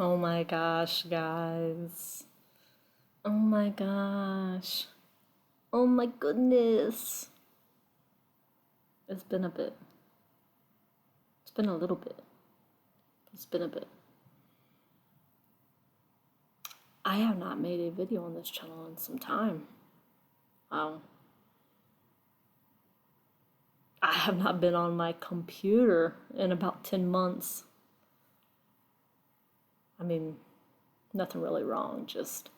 Oh my gosh, guys. Oh my gosh. Oh my goodness. It's been a bit. It's been a little bit. It's been a bit. I have not made a video on this channel in some time. Wow. I have not been on my computer in about 10 months. I mean, nothing really wrong, just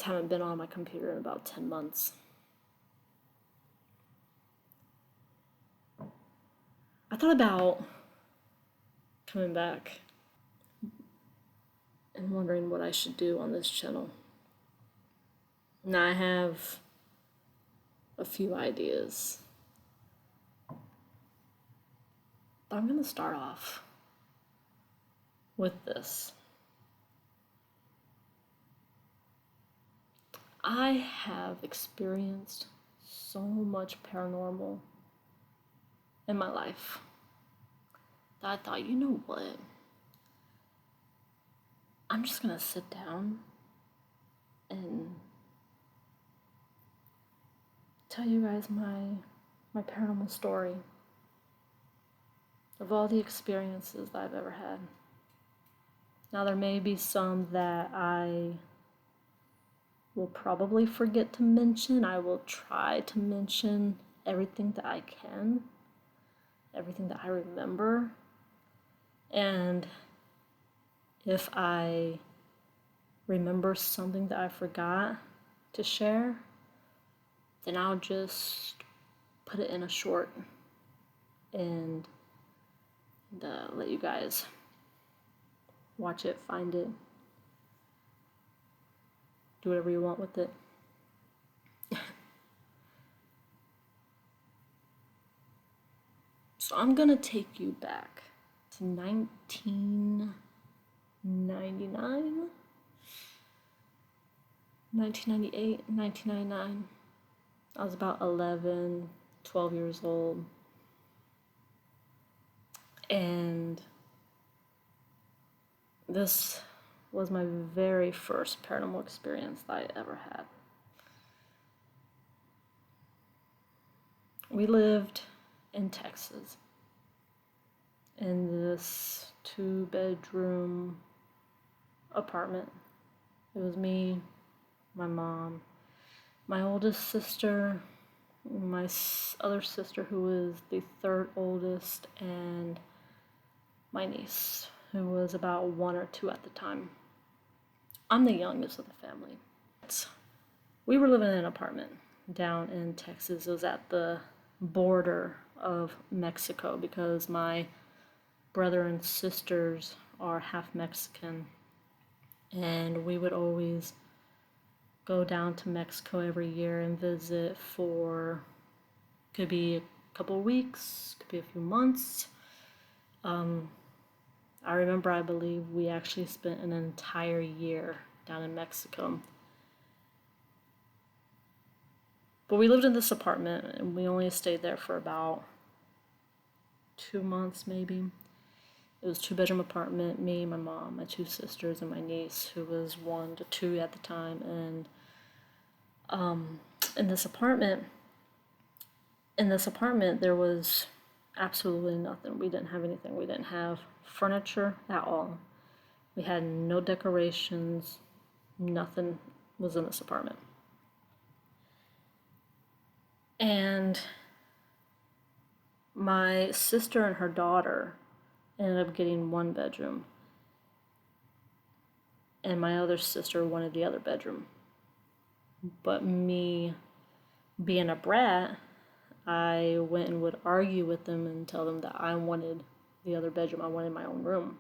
haven't been on my computer in about 10 months. I thought about coming back and wondering what I should do on this channel. Now I have a few ideas. But I'm going to start off with this. I have experienced so much paranormal in my life that I thought, you know what? I'm just going to sit down and tell you guys my paranormal story of all the experiences that I've ever had. Now, there may be some that I will probably forget to mention. I will try to mention everything that I can, everything that I remember. And if I remember something that I forgot to share, then I'll just put it in a short and let you guys watch it, find it, do whatever you want with it. So I'm gonna take you back to 1999, 1998, 1999. I was about 11, 12 years old. And this was my very first paranormal experience that I ever had. We lived in Texas in this 2-bedroom apartment. It was me, my mom, my oldest sister, my other sister who was the third oldest, and my niece who was about 1 or 2 at the time. I'm the youngest of the family. We were living in an apartment down in Texas. It was at the border of Mexico because my brother and sisters are half Mexican, and we would always go down to Mexico every year and visit for, could be a couple weeks, could be a few months. I remember, I believe we actually spent an entire year down in Mexico. But we lived in this apartment and we only stayed there for about 2 months maybe. It was a 2-bedroom apartment, me, my mom, my 2 sisters, and my niece, who was 1 to 2 at the time. And in this apartment, there was absolutely nothing. We didn't have anything. We didn't have furniture at all. We had no decorations. Nothing was in this apartment. And my sister and her daughter ended up getting 1 bedroom, and my other sister wanted the other bedroom. But me, being a brat, I went and would argue with them and tell them that I wanted the other bedroom. I wanted my own room.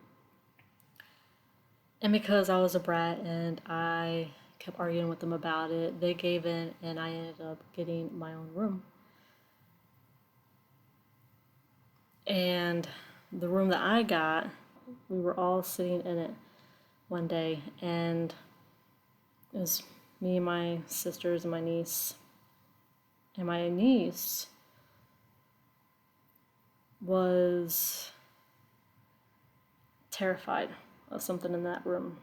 And because I was a brat and I kept arguing with them about it, they gave in and I ended up getting my own room. And the room that I got, we were all sitting in it one day, and it was me and my sisters and my niece. And my niece was terrified of something in that room.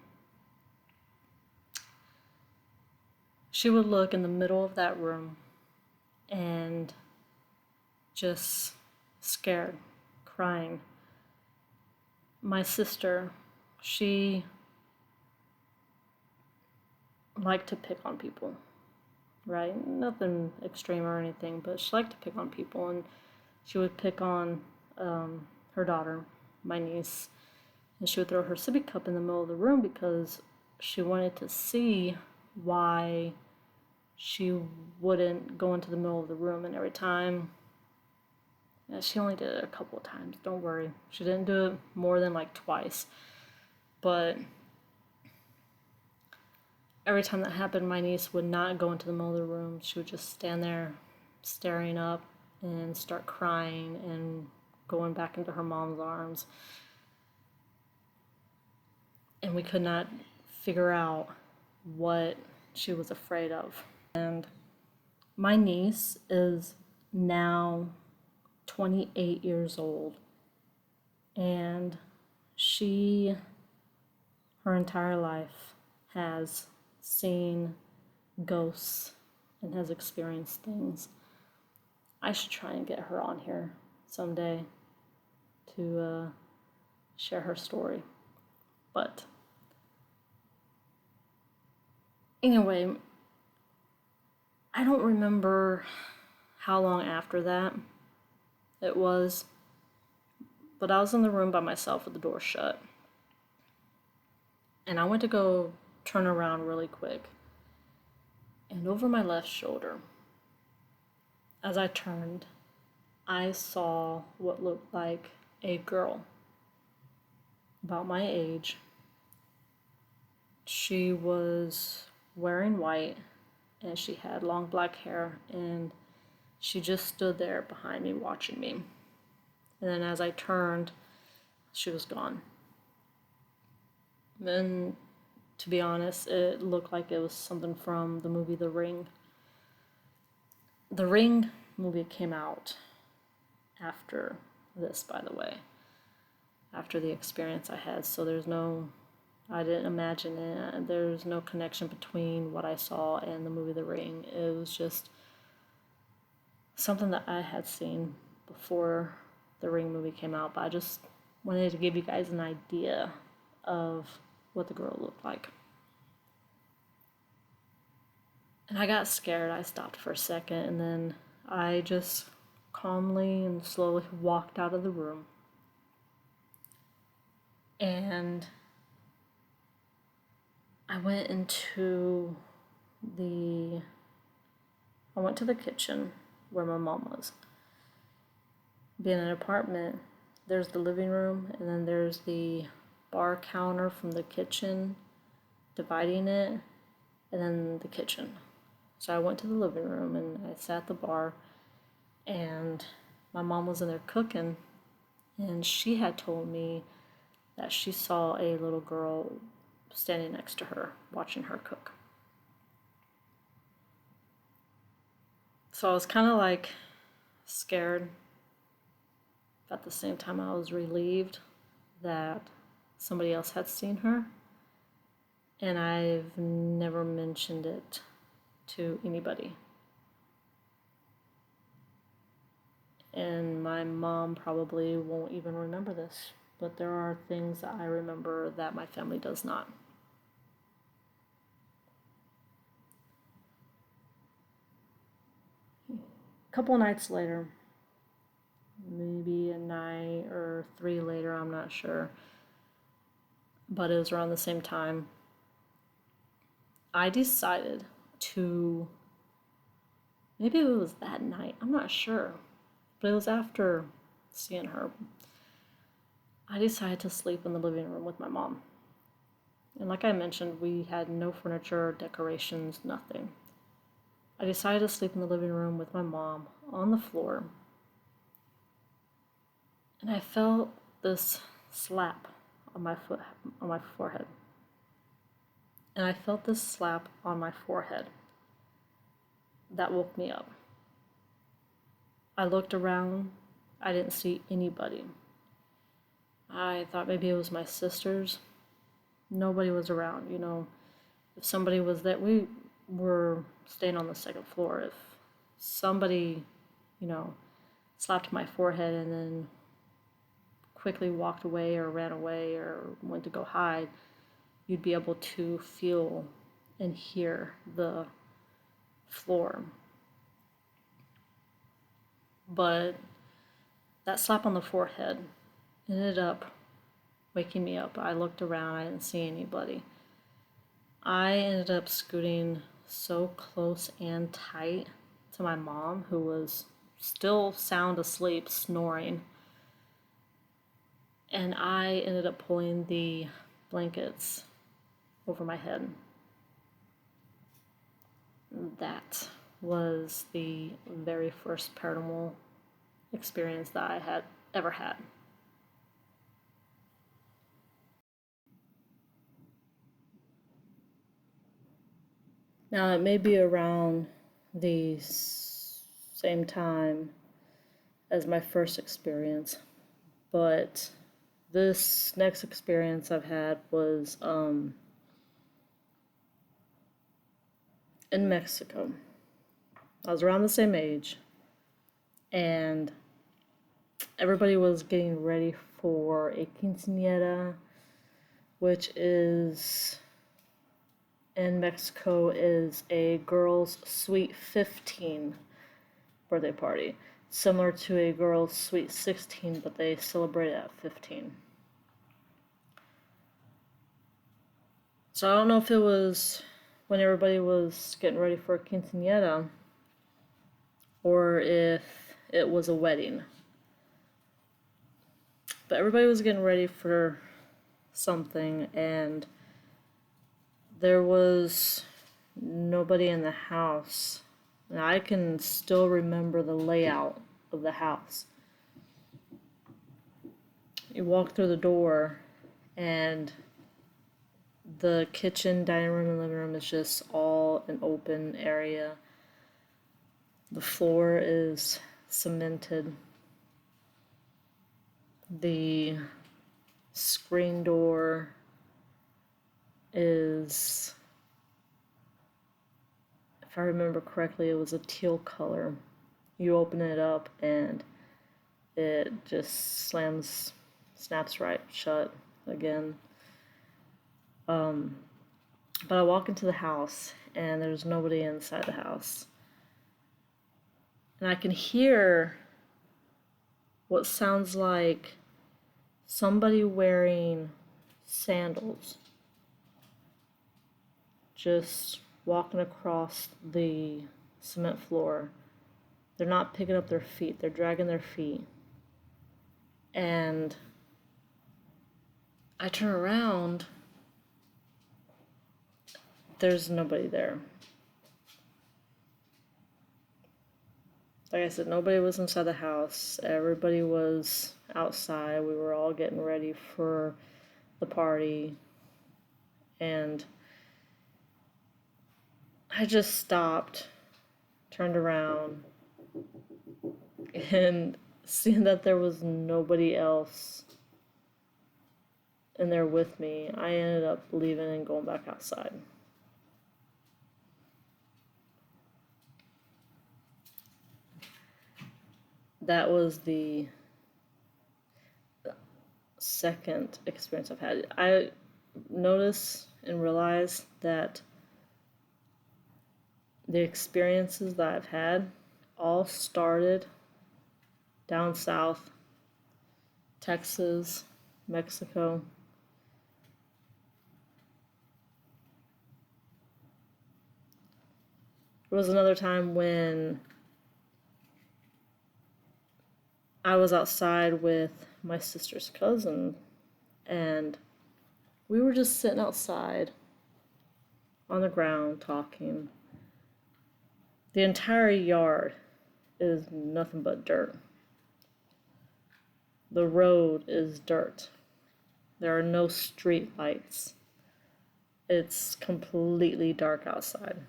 She would look in the middle of that room and just scared, crying. My sister, she liked to pick on people, right? Nothing extreme or anything, but she liked to pick on people, and she would pick on her daughter, my niece, and she would throw her sippy cup in the middle of the room because she wanted to see why she wouldn't go into the middle of the room. And every time, she only did it a couple of times, don't worry. She didn't do it more than like twice. But every time that happened, my niece would not go into the middle of the room. She would just stand there staring up and start crying and going back into her mom's arms. And we could not figure out what she was afraid of. And my niece is now 28 years old, and she, her entire life, has seen ghosts and has experienced things. I should try and get her on here someday to share her story. But anyway, I don't remember how long after that it was, but I was in the room by myself with the door shut. And I went to go turn around really quick. And over my left shoulder, as I turned, I saw what looked like a girl about my age. She was wearing white, and she had long black hair, and she just stood there behind me watching me. And then as I turned, she was gone. And to be honest, it looked like it was something from the movie The Ring. The Ring movie came out after this, by the way, after the experience I had. So I didn't imagine it. There's no connection between what I saw and the movie The Ring. It was just something that I had seen before the Ring movie came out, but I just wanted to give you guys an idea of what the girl looked like. And I got scared. I stopped for a second, and then I just calmly and slowly walked out of the room. And I went to the kitchen where my mom was. Being an apartment, there's the living room, and then there's the bar counter from the kitchen, dividing it, and then the kitchen. So I went to the living room and I sat at the bar, and my mom was in there cooking, and she had told me that she saw a little girl standing next to her, watching her cook. So I was kind of like scared, but at the same time I was relieved that somebody else had seen her, and I've never mentioned it to anybody. And my mom probably won't even remember this, but there are things that I remember that my family does not. A couple nights later, maybe a night or 3 later, I'm not sure, but it was around the same time, I decided to, maybe it was that night, I'm not sure, but it was after seeing her, I decided to sleep in the living room with my mom. And like I mentioned, we had no furniture, decorations, nothing. I decided to sleep in the living room with my mom on the floor, and I felt this slap on my forehead. And I felt this slap on my forehead that woke me up. I looked around. I didn't see anybody. I thought maybe it was my sisters. Nobody was around, you know. If somebody was there, we were staying on the second floor. If somebody, you know, slapped my forehead and then quickly walked away or ran away or went to go hide, you'd be able to feel and hear the floor. But that slap on the forehead ended up waking me up. I looked around, I didn't see anybody. I ended up scooting so close and tight to my mom, who was still sound asleep, snoring. And I ended up pulling the blankets over my head. That was the very first paranormal experience that I had ever had. Now, it may be around the same time as my first experience, but this next experience I've had was in Mexico. I was around the same age, and everybody was getting ready for a quinceañera, which is in Mexico is a girl's sweet 15 birthday party, similar to a girl's sweet 16, but they celebrate it at 15. So I don't know if it was when everybody was getting ready for a quinceañera or if it was a wedding. But everybody was getting ready for something, and there was nobody in the house. And I can still remember the layout of the house. You walk through the door, and the kitchen, dining room, and living room is just all an open area. The floor is cemented. The screen door is, if I remember correctly, it was a teal color. You open it up and it just snaps right shut again. But I walk into the house and there's nobody inside the house. And I can hear what sounds like somebody wearing sandals just walking across the cement floor. They're not picking up their feet, they're dragging their feet. And I turn around, there's nobody there. Like I said, nobody was inside the house. Everybody was outside. We were all getting ready for the party. And I just stopped, turned around, and seeing that there was nobody else in there with me, I ended up leaving and going back outside. That was the second experience I've had. I notice and realize that the experiences that I've had all started down south, Texas, Mexico. There was another time when I was outside with my sister's cousin, and we were just sitting outside on the ground talking. The entire yard is nothing but dirt. The road is dirt. There are no street lights. It's completely dark outside.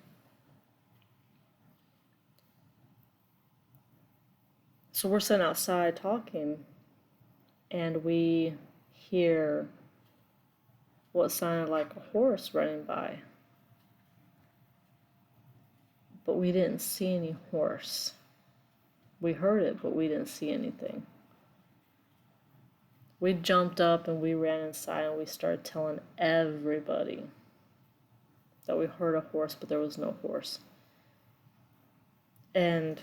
So we're sitting outside talking, and we hear what sounded like a horse running by. But we didn't see any horse. We heard it, but we didn't see anything. We jumped up and we ran inside and we started telling everybody that we heard a horse, but there was no horse. And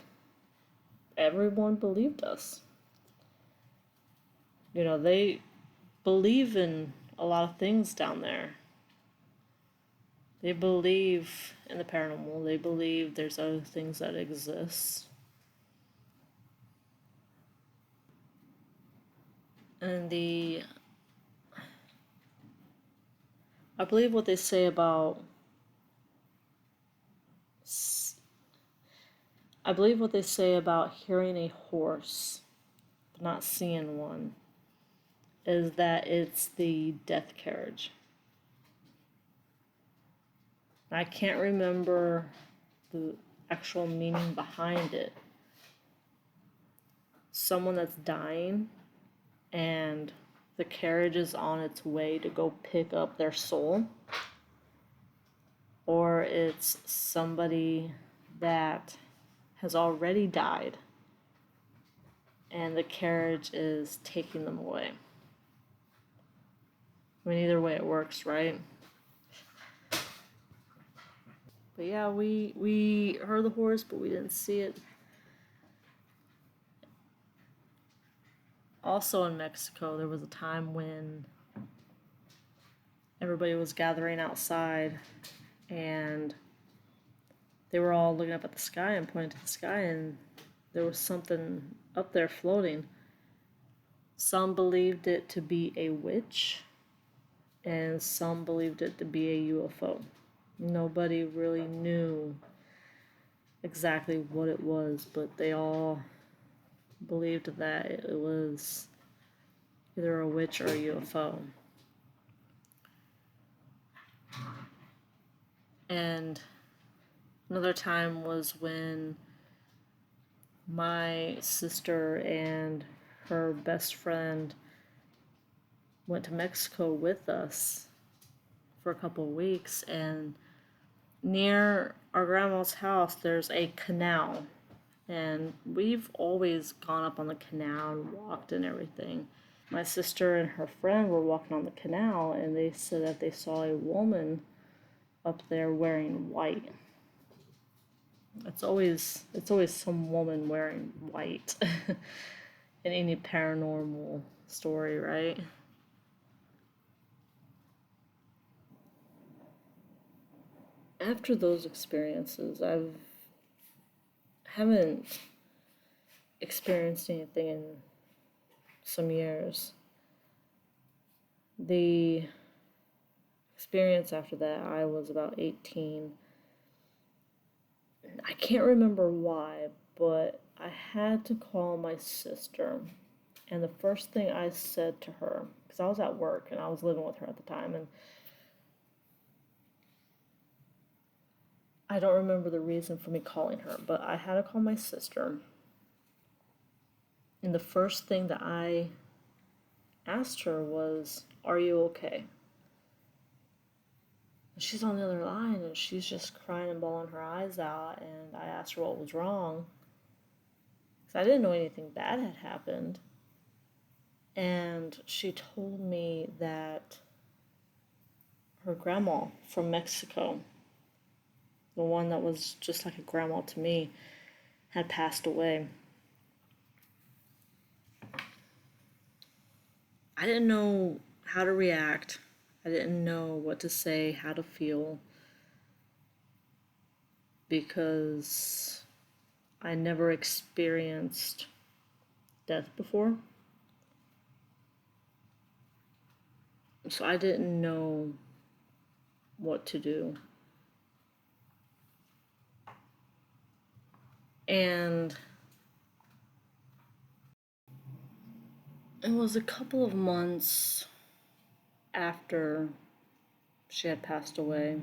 everyone believed us. You know, they believe in a lot of things down there. They believe in the paranormal. They believe there's other things that exist. And I believe what they say about hearing a horse but not seeing one is that it's the death carriage. I can't remember the actual meaning behind it. Someone that's dying and the carriage is on its way to go pick up their soul, or it's somebody that has already died and the carriage is taking them away. I mean, either way it works, right? But yeah, we heard the horse, but we didn't see it. Also in Mexico, there was a time when everybody was gathering outside and they were all looking up at the sky and pointing to the sky, and there was something up there floating. Some believed it to be a witch, and some believed it to be a UFO. Nobody really knew exactly what it was, but they all believed that it was either a witch or a UFO. And another time was when my sister and her best friend went to Mexico with us for a couple of weeks, and near our grandma's house there's a canal, and we've always gone up on the canal and walked and everything. My sister and her friend were walking on the canal, and they said that they saw a woman up there wearing white. It's always some woman wearing white in any paranormal story, right? After those experiences, haven't experienced anything in some years. The experience after that, I was about 18. I can't remember why, but I had to call my sister. And the first thing I said to her, because I was at work and I was living with her at the time, and I don't remember the reason for me calling her, but I had to call my sister. And the first thing that I asked her was, "Are you okay?" And she's on the other line and she's just crying and bawling her eyes out. And I asked her what was wrong, because I didn't know anything bad had happened. And she told me that her grandma from Mexico, the one that was just like a grandma to me, had passed away. I didn't know how to react. I didn't know what to say, how to feel, because I never experienced death before. So I didn't know what to do. And it was a couple of months after she had passed away,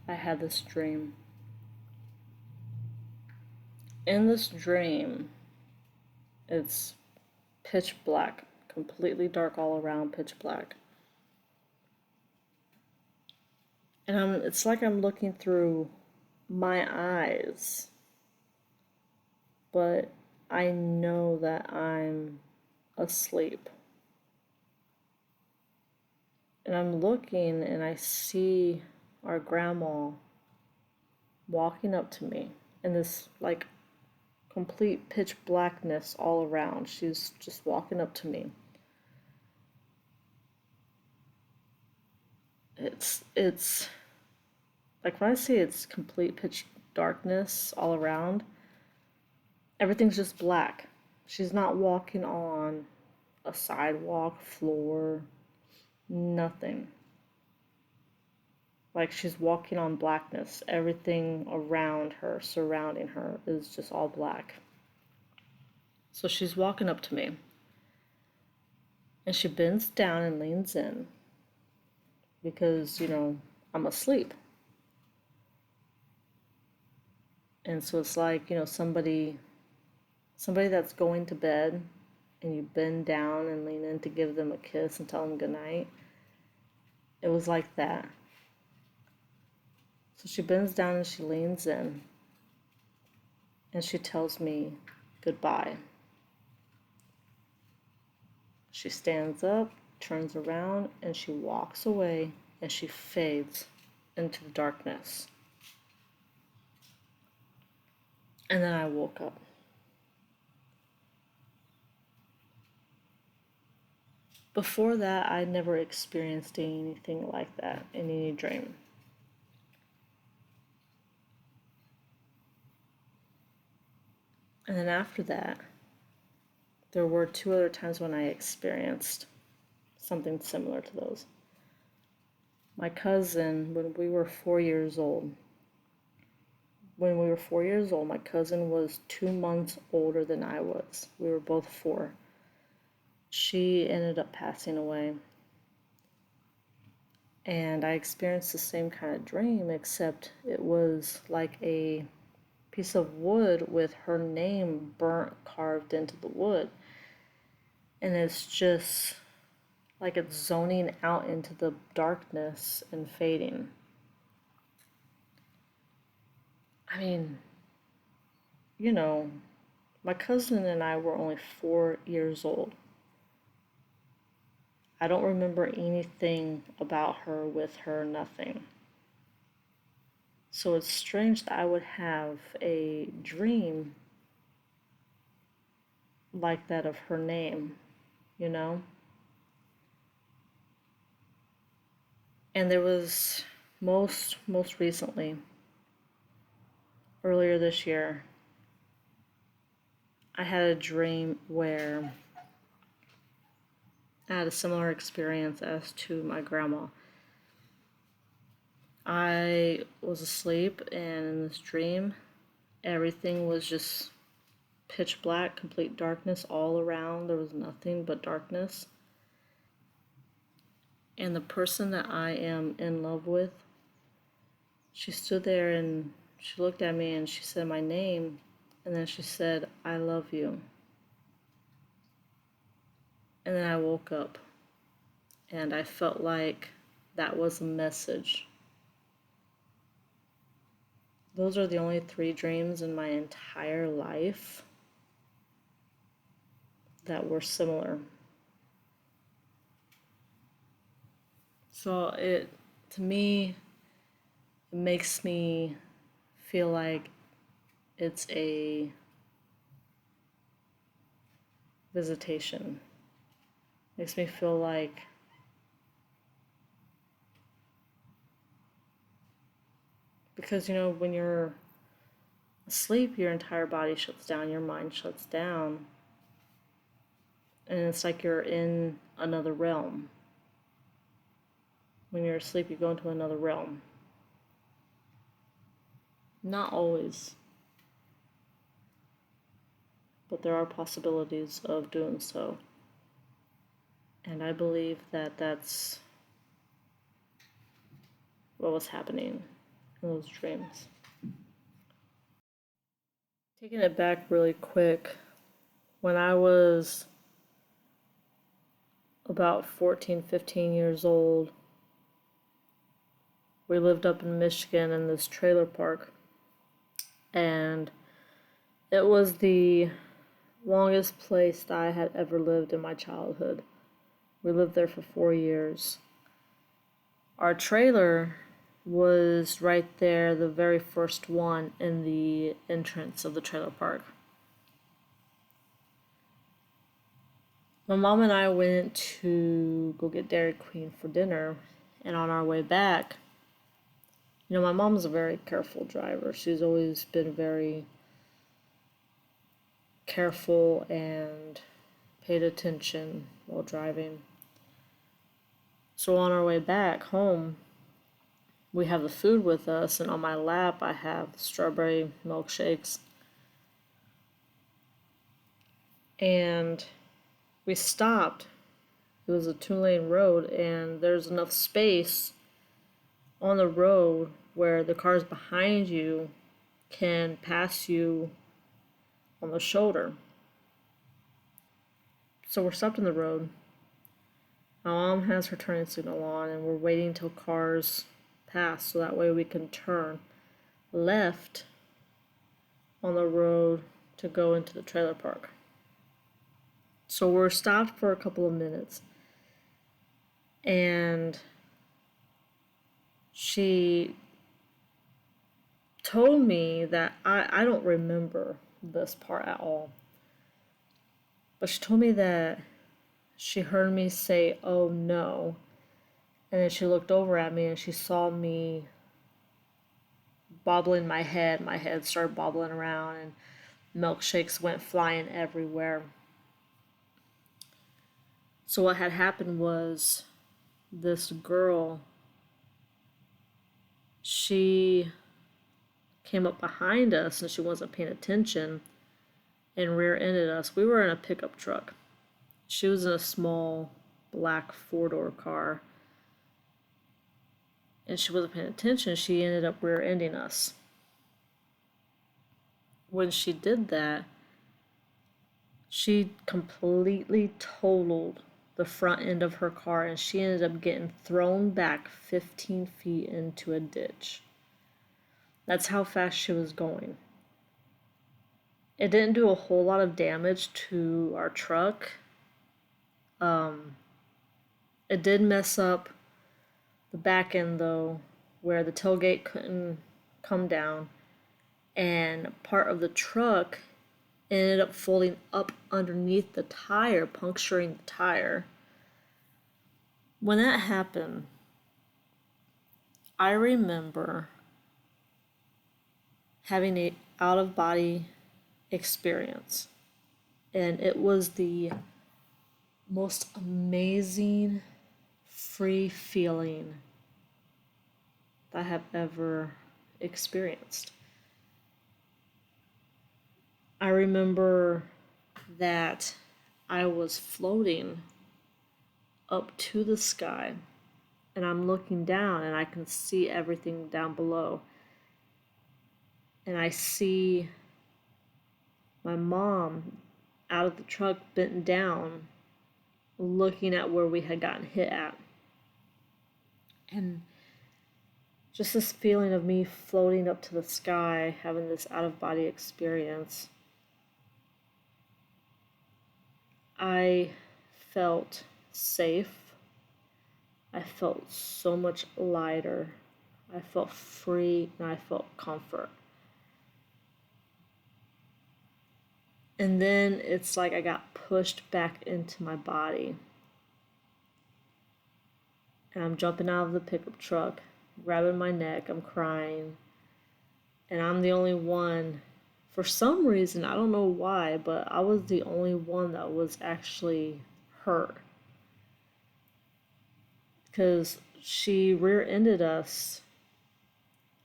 I had this dream. In this dream, it's pitch black, completely dark all around, pitch black. And it's like I'm looking through my eyes, but I know that I'm asleep. And I'm looking and I see our grandma walking up to me in this like complete pitch blackness all around. She's just walking up to me. It's like when I say it's complete pitch darkness all around, everything's just black. She's not walking on a sidewalk, floor, nothing. Like she's walking on blackness. Everything around her, surrounding her, is just all black. So she's walking up to me. And she bends down and leans in because, I'm asleep. And so it's like, somebody that's going to bed and you bend down and lean in to give them a kiss and tell them goodnight. It was like that. So she bends down and she leans in and she tells me goodbye. She stands up, turns around, and she walks away and she fades into the darkness. And then I woke up. Before that, I never experienced anything like that in any dream. And then after that, there were 2 other times when I experienced something similar to those. My cousin, when we were 4 years old, my cousin was 2 months older than I was. We were both 4. She ended up passing away. And I experienced the same kind of dream, except it was like a piece of wood with her name burnt, carved into the wood. And it's just like it's zoning out into the darkness and fading. I mean, my cousin and I were only 4 years old. I don't remember anything about her, with her, nothing. So it's strange that I would have a dream like that of her name, you know? And there was most recently, earlier this year, I had a dream where I had a similar experience as to my grandma. I was asleep, and in this dream, everything was just pitch black, complete darkness all around. There was nothing but darkness. And the person that I am in love with, she stood there and she looked at me and she said my name, and then she said, "I love you." And then I woke up and I felt like that was a message. Those are the only 3 dreams in my entire life that were similar. So to me, it makes me feel like it's a visitation. Makes me feel like because when you're asleep, your entire body shuts down, your mind shuts down, and it's like you're in another realm. When you're asleep, you go into another realm. Not always, but there are possibilities of doing so. And I believe that that's what was happening in those dreams. Taking it back really quick, when I was about 14, 15 years old. We lived up in Michigan in this trailer park, and it was the longest place that I had ever lived in my childhood. We lived there for 4 years. Our trailer was right there, the very first one in the entrance of the trailer park. My mom and I went to go get Dairy Queen for dinner, and on our way back, my mom's a very careful driver. She's always been very careful and paid attention while driving. So on our way back home, we have the food with us, and on my lap I have strawberry milkshakes. And we stopped. It was a 2-lane road, and there's enough space on the road where the cars behind you can pass you on the shoulder. So we're stopped in the road. My mom has her turning signal on, and we're waiting till cars pass so that way we can turn left on the road to go into the trailer park. So we're stopped for a couple of minutes, and she told me that I don't remember this part at all, but she told me that she heard me say, "Oh no," and then she looked over at me and she saw me bobbling my head. My head started bobbling around, and milkshakes went flying everywhere. So what had happened was this girl, she came up behind us and she wasn't paying attention and rear-ended us. We were in a pickup truck. She was in a small black 4-door car, and she wasn't paying attention. She ended up rear-ending us. When she did that, she completely totaled the front end of her car, and she ended up getting thrown back 15 feet into a ditch. That's how fast she was going. It didn't do a whole lot of damage to our truck. It did mess up the back end though, where the tailgate couldn't come down, and part of the truck ended up folding up underneath the tire, puncturing the tire. When that happened, I remember having an out-of-body experience, and it was the most amazing free feeling that I have ever experienced. I remember that I was floating up to the sky, and I'm looking down and I can see everything down below. And I see my mom out of the truck bent down looking at where we had gotten hit at. And just this feeling of me floating up to the sky, having this out-of-body experience, I felt safe. I felt so much lighter. I felt free, and I felt comfort. And then it's like I got pushed back into my body. And I'm jumping out of the pickup truck, grabbing my neck, I'm crying. And I'm the only one, for some reason, I don't know why, but I was the only one that was actually hurt. Because she rear-ended us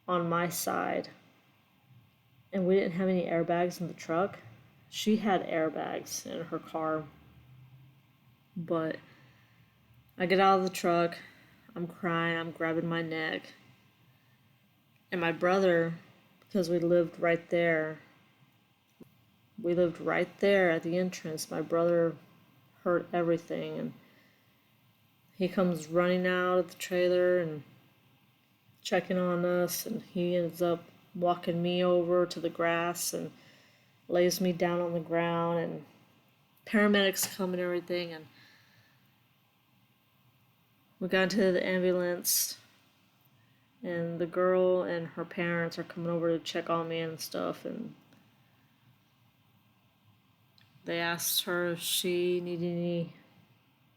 on my side, and we didn't have any airbags in the truck. She had airbags in her car, but I get out of the truck, I'm crying, I'm grabbing my neck, and my brother, because we lived right there at the entrance, my brother heard everything, and he comes running out of the trailer and checking on us, and he ends up walking me over to the grass and lays me down on the ground, and paramedics come and everything, and we got into the ambulance, and the girl and her parents are coming over to check on me and stuff, and they asked her if she needed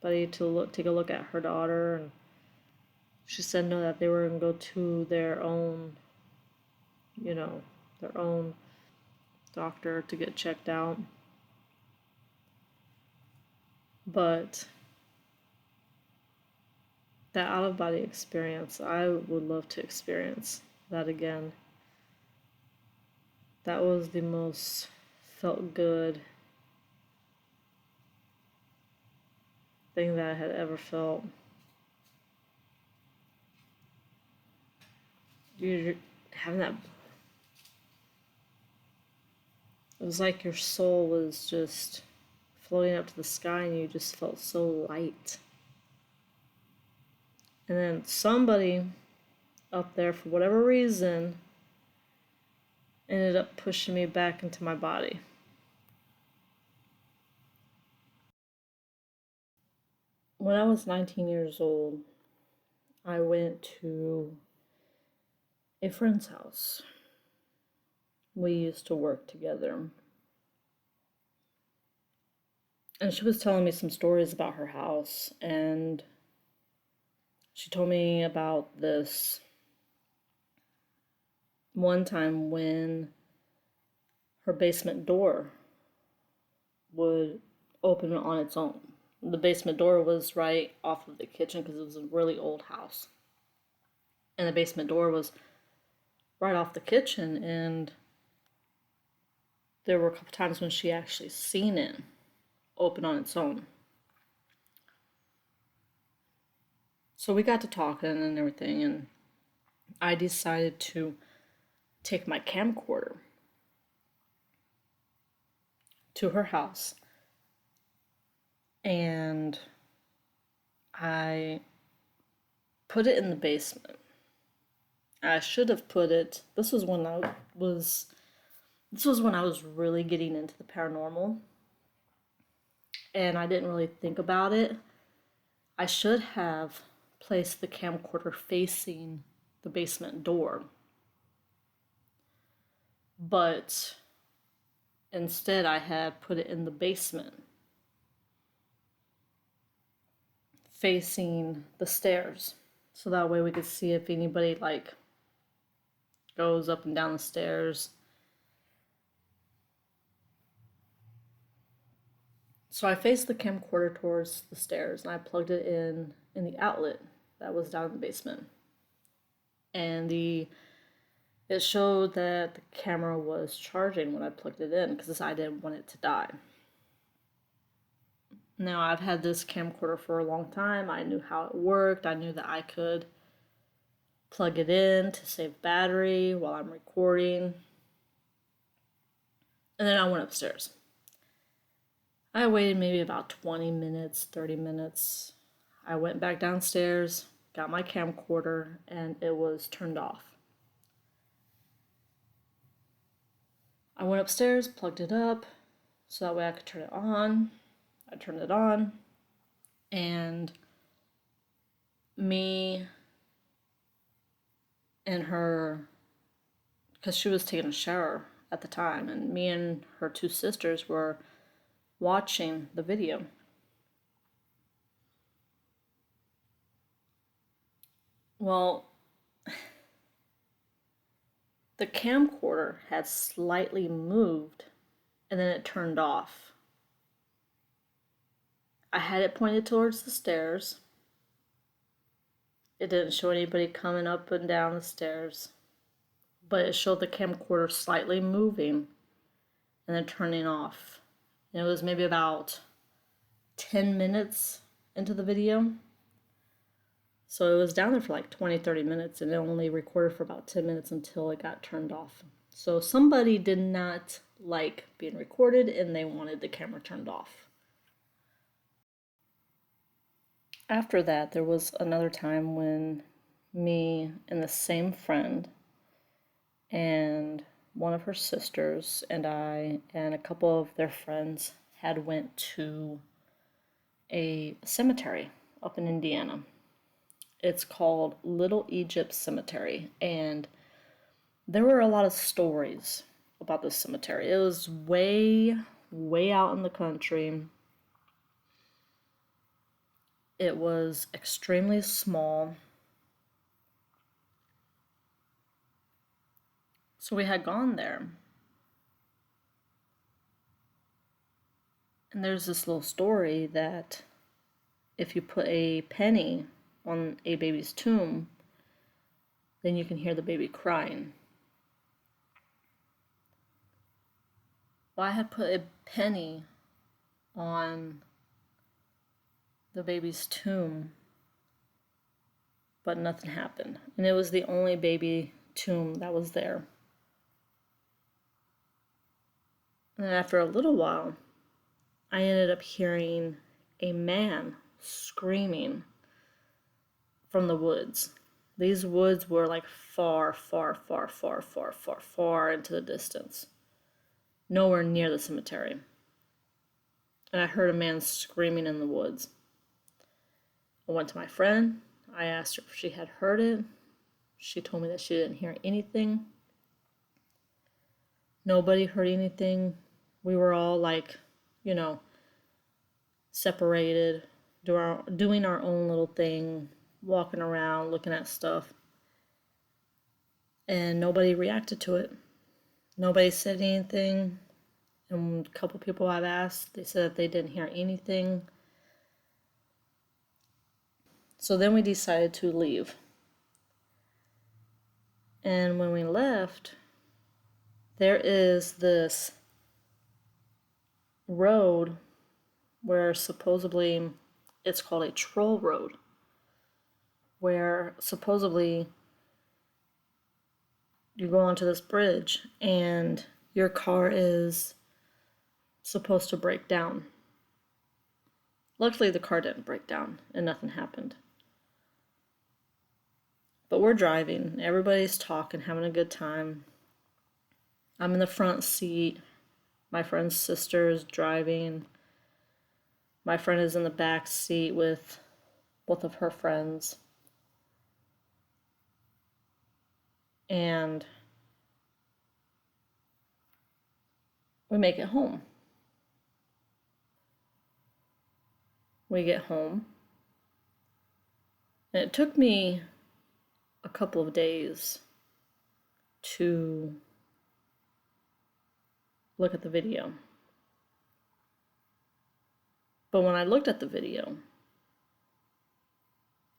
anybody to take a look at her daughter, and she said no, that they were going to go to their own, their own doctor to get checked out. But that out-of-body experience, I would love to experience that again. That was the most felt good thing that I had ever felt. You're having that. It was like your soul was just floating up to the sky and you just felt so light. And then somebody up there, for whatever reason, ended up pushing me back into my body. When I was 19 years old, I went to a friend's house. We used to work together. And she was telling me some stories about her house, and she told me about this one time when her basement door would open on its own. The basement door was right off of the kitchen because it was a really old house. And the basement door was right off the kitchen, and there were a couple times when she actually seen it open on its own. So we got to talking and everything, and I decided to take my camcorder to her house, and I put it in the basement. I should have put it. This was when I was really getting into the paranormal, and I didn't really think about it. I should have placed the camcorder facing the basement door, but instead I had put it in the basement, facing the stairs, so that way we could see if anybody goes up and down the stairs. So I faced the camcorder towards the stairs, and I plugged it in the outlet that was down in the basement. And it showed that the camera was charging when I plugged it in, because I didn't want it to die. Now, I've had this camcorder for a long time. I knew how it worked. I knew that I could plug it in to save battery while I'm recording. And then I went upstairs. I waited maybe about 20 minutes, 30 minutes. I went back downstairs, got my camcorder, and it was turned off. I went upstairs, plugged it up, so that way I could turn it on. I turned it on, and me and her, because she was taking a shower at the time, and me and her two sisters were watching the video. Well, the camcorder had slightly moved, and then it turned off. I had it pointed towards the stairs. It didn't show anybody coming up and down the stairs, but it showed the camcorder slightly moving and then turning off. And it was maybe about 10 minutes into the video. So it was down there for like 20-30 minutes, and it only recorded for about 10 minutes until it got turned off. So somebody did not like being recorded, and they wanted the camera turned off. After that, there was another time when me and the same friend and one of her sisters and I and a couple of their friends had went to a cemetery up in Indiana. It's called Little Egypt Cemetery, and there were a lot of stories about this cemetery. It was way out in the country. It was extremely small. So we had gone there. And there's this little story that if you put a penny on a baby's tomb, then you can hear the baby crying. Well, I had put a penny on the baby's tomb, but nothing happened. And it was the only baby tomb that was there. And then after a little while, I ended up hearing a man screaming from the woods. These woods were like far into the distance, nowhere near the cemetery. And I heard a man screaming in the woods. I went to my friend. I asked her if she had heard it. She told me that she didn't hear anything. Nobody heard anything. We were all like, separated, doing our own little thing, walking around, looking at stuff. And nobody reacted to it. Nobody said anything. And a couple people I've asked, they said that they didn't hear anything. So then we decided to leave. And when we left, there is this road where supposedly it's called a troll road, where supposedly you go onto this bridge and your car is supposed to break down. Luckily, the car didn't break down and nothing happened. But we're driving, everybody's talking, having a good time. I'm in the front seat. My friend's sister is driving. My friend is in the back seat with both of her friends. And we make it home. We get home. And it took me a couple of days to look at the video. But when I looked at the video,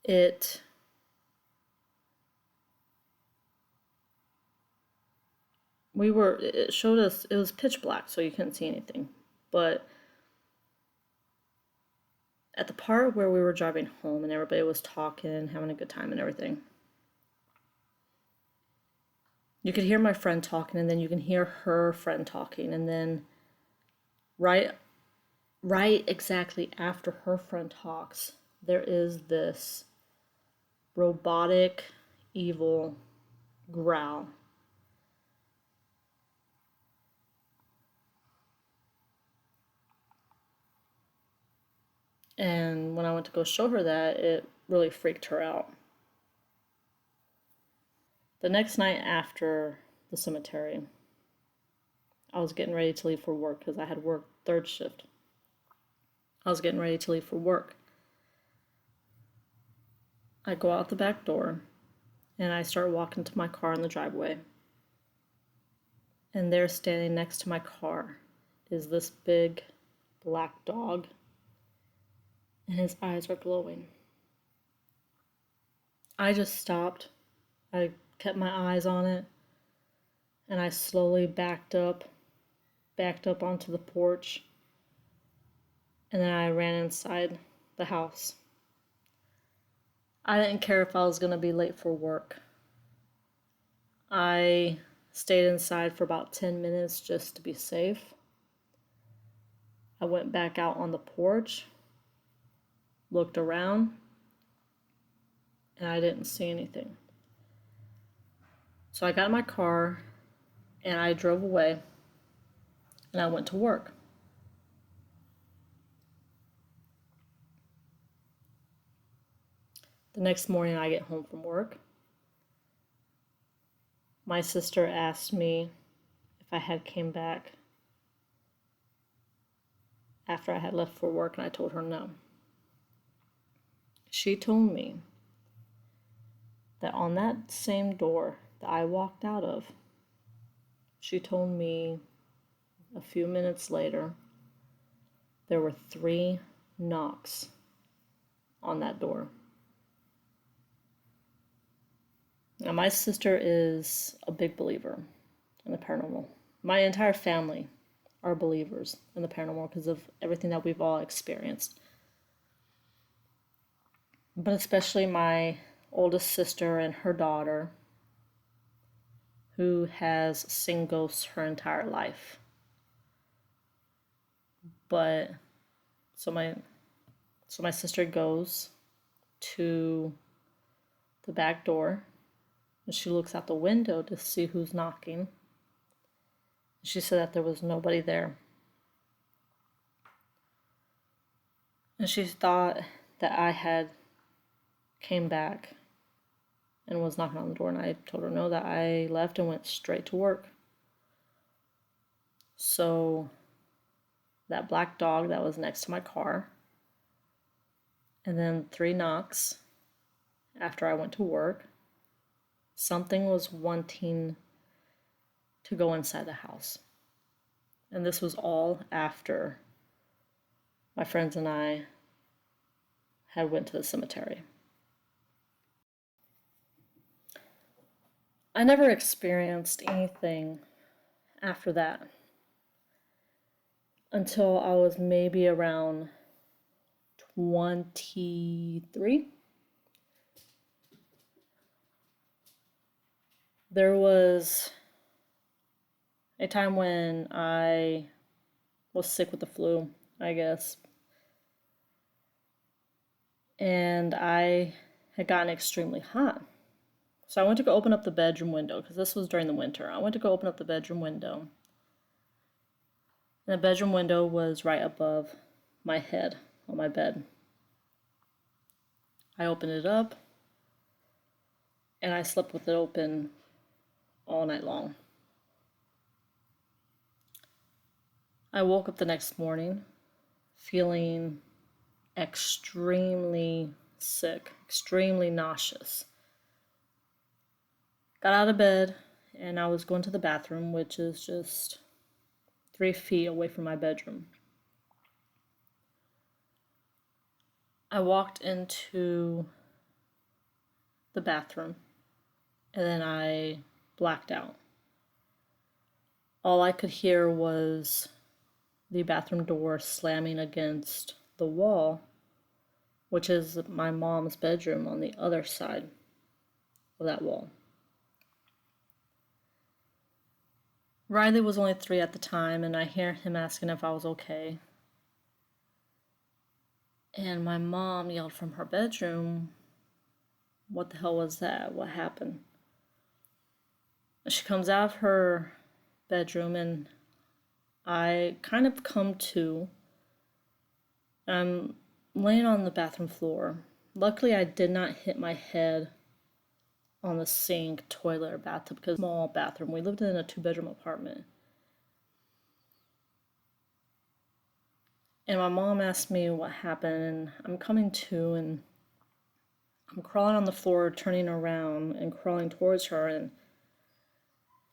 it showed us, it was pitch black, so you couldn't see anything. But at the part where we were driving home and everybody was talking, having a good time and everything, you could hear my friend talking, and then you can hear her friend talking, and then right exactly after her friend talks, there is this robotic, evil growl. And when I went to go show her that, it really freaked her out. The next night after the cemetery, I was getting ready to leave for work because I had worked third shift. I was getting ready to leave for work. I go out the back door and I start walking to my car in the driveway. And there, standing next to my car, is this big black dog, and his eyes are glowing. I just stopped. I kept my eyes on it, and I slowly backed up onto the porch, and then I ran inside the house. I didn't care if I was going to be late for work. I stayed inside for about 10 minutes just to be safe. I went back out on the porch, looked around, and I didn't see anything. So I got in my car and I drove away and I went to work. The next morning I get home from work. My sister asked me if I had came back after I had left for work, and I told her no. She told me that on that same door that I walked out of, she told me a few minutes later there were 3 knocks on that door. Now, my sister is a big believer in the paranormal. My entire family are believers in the paranormal because of everything that we've all experienced. But especially my oldest sister and her daughter, who has seen ghosts her entire life. But so my sister goes to the back door and she looks out the window to see who's knocking. She said that there was nobody there. And she thought that I had came back and was knocking on the door, and I told her no, that I left and went straight to work. So that black dog that was next to my car, and then 3 knocks after I went to work, something was wanting to go inside the house. And this was all after my friends and I had went to the cemetery. I never experienced anything after that until I was maybe around 23. There was a time when I was sick with the flu, I guess. And I had gotten extremely hot. So I went to go open up the bedroom window, because this was during the winter. I went to go open up the bedroom window. And the bedroom window was right above my head on my bed. I opened it up, and I slept with it open all night long. I woke up the next morning feeling extremely sick, extremely nauseous. Got out of bed and I was going to the bathroom, which is just 3 feet away from my bedroom. I walked into the bathroom and then I blacked out. All I could hear was the bathroom door slamming against the wall, which is my mom's bedroom on the other side of that wall. Riley was only 3 at the time, and I hear him asking if I was okay. And my mom yelled from her bedroom, "What the hell was that? What happened?" And she comes out of her bedroom, and I kind of come to. I'm laying on the bathroom floor. Luckily, I did not hit my head on the sink, toilet, or bathtub, because it's a small bathroom. We lived in a 2-bedroom apartment. And my mom asked me what happened, and I'm coming to, and I'm crawling on the floor, turning around and crawling towards her, and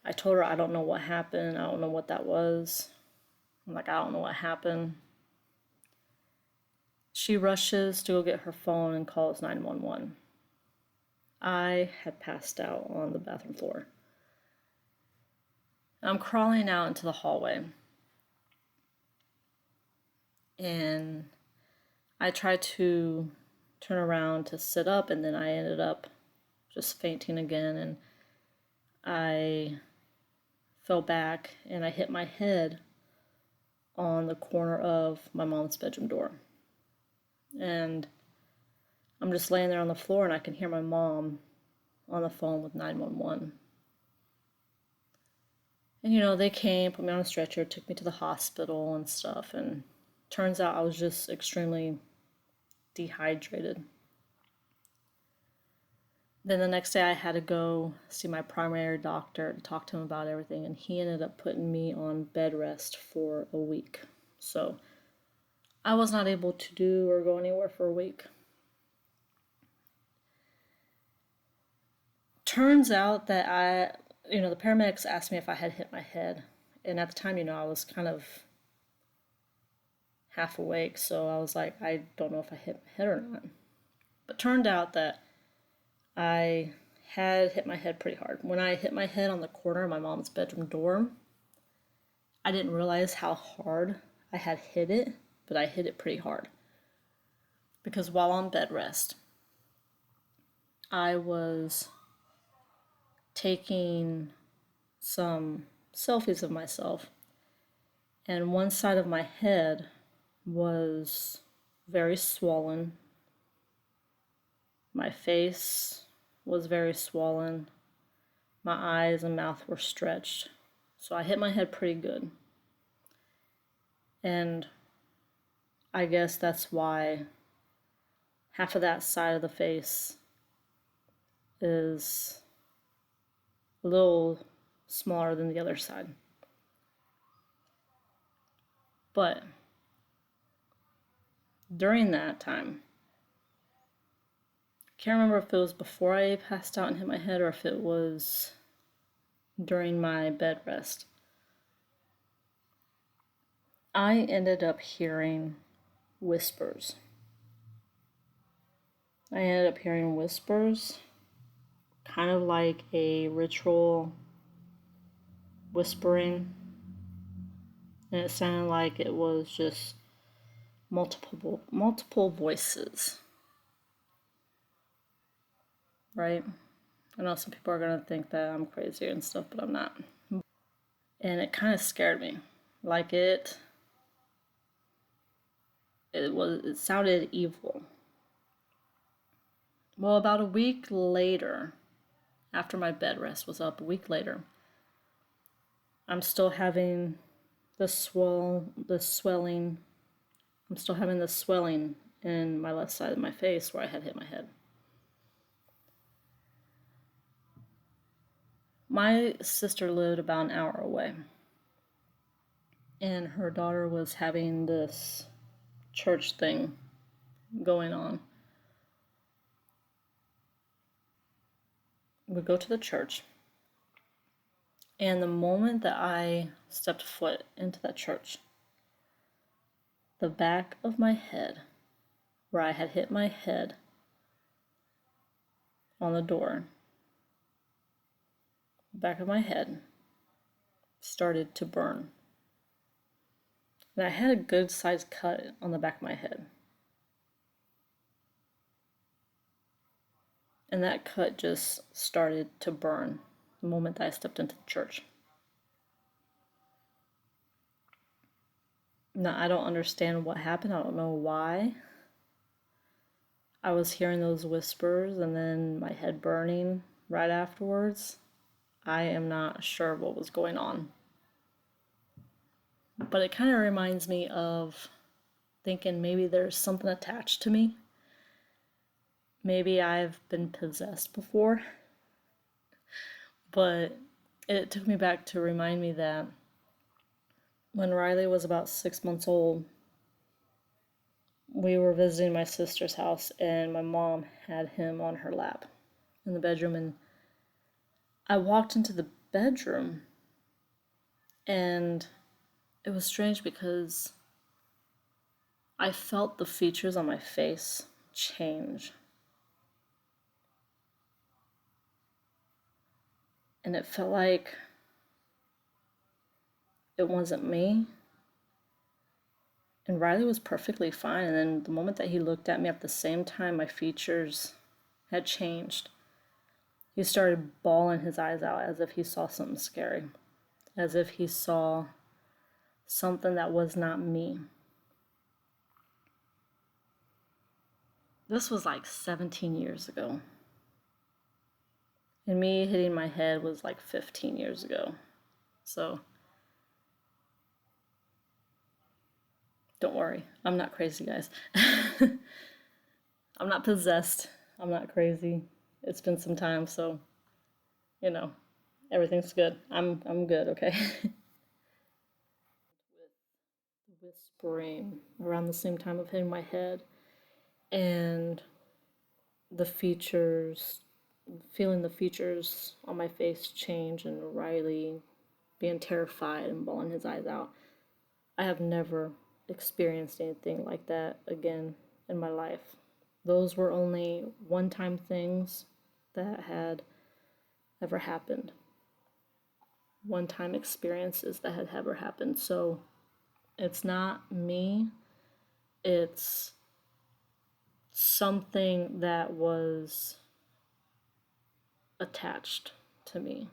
I told her I don't know what happened. I don't know what that was. I'm like, I don't know what happened. She rushes to go get her phone and calls 911. I had passed out on the bathroom floor. I'm crawling out into the hallway. And I tried to turn around to sit up, and then I ended up just fainting again, and I fell back and I hit my head on the corner of my mom's bedroom door. And I'm just laying there on the floor and I can hear my mom on the phone with 911. And they came, put me on a stretcher, took me to the hospital and stuff, and turns out I was just extremely dehydrated. Then the next day I had to go see my primary doctor to talk to him about everything, and he ended up putting me on bed rest for a week. So I was not able to do or go anywhere for a week. Turns out that the paramedics asked me if I had hit my head. And at the time, I was kind of half awake, so I was like, I don't know if I hit my head or not. But turned out that I had hit my head pretty hard. When I hit my head on the corner of my mom's bedroom door, I didn't realize how hard I had hit it, but I hit it pretty hard. Because while on bed rest, I was taking some selfies of myself, and one side of my head was very swollen. My face was very swollen. My eyes and mouth were stretched. So I hit my head pretty good. And I guess that's why half of that side of the face is a little smaller than the other side. But during that time, I can't remember if it was before I passed out and hit my head or if it was during my bed rest. I ended up hearing whispers. Kind of like a ritual whispering, and it sounded like it was just multiple voices, right? I know some people are gonna think that I'm crazy and stuff, but I'm not. And it kind of scared me. Like it sounded evil. Well, about a week later, after my bed rest was up, a week later, I'm still having the swelling. I'm still having the swelling in my left side of my face where I had hit my head. My sister lived about an hour away, and her daughter was having this church thing going on. We go to the church, and the moment that I stepped foot into that church, the back of my head, where I had hit my head on the door, the back of my head started to burn. And I had a good sized cut on the back of my head. And that cut just started to burn the moment that I stepped into the church. Now, I don't understand what happened. I don't know why. I was hearing those whispers and then my head burning right afterwards. I am not sure what was going on. But it kind of reminds me of thinking maybe there's something attached to me. Maybe I've been possessed before. But it took me back to remind me that when Riley was about 6 months old, we were visiting my sister's house and my mom had him on her lap in the bedroom, and I walked into the bedroom and it was strange because I felt the features on my face change. And it felt like it wasn't me. And Riley was perfectly fine. And then the moment that he looked at me, at the same time my features had changed. He started bawling his eyes out as if he saw something scary. As if he saw something that was not me. This was like 17 years ago. And me hitting my head was like 15 years ago. So don't worry, I'm not crazy, guys. I'm not possessed. I'm not crazy. It's been some time, so you know, everything's good. I'm good, okay? With whispering around the same time of hitting my head and the features, feeling the features on my face change and Riley being terrified and bawling his eyes out. I have never experienced anything like that again in my life. Those were only one time things that had ever happened. One time experiences that had ever happened. So it's not me, it's something that was attached to me.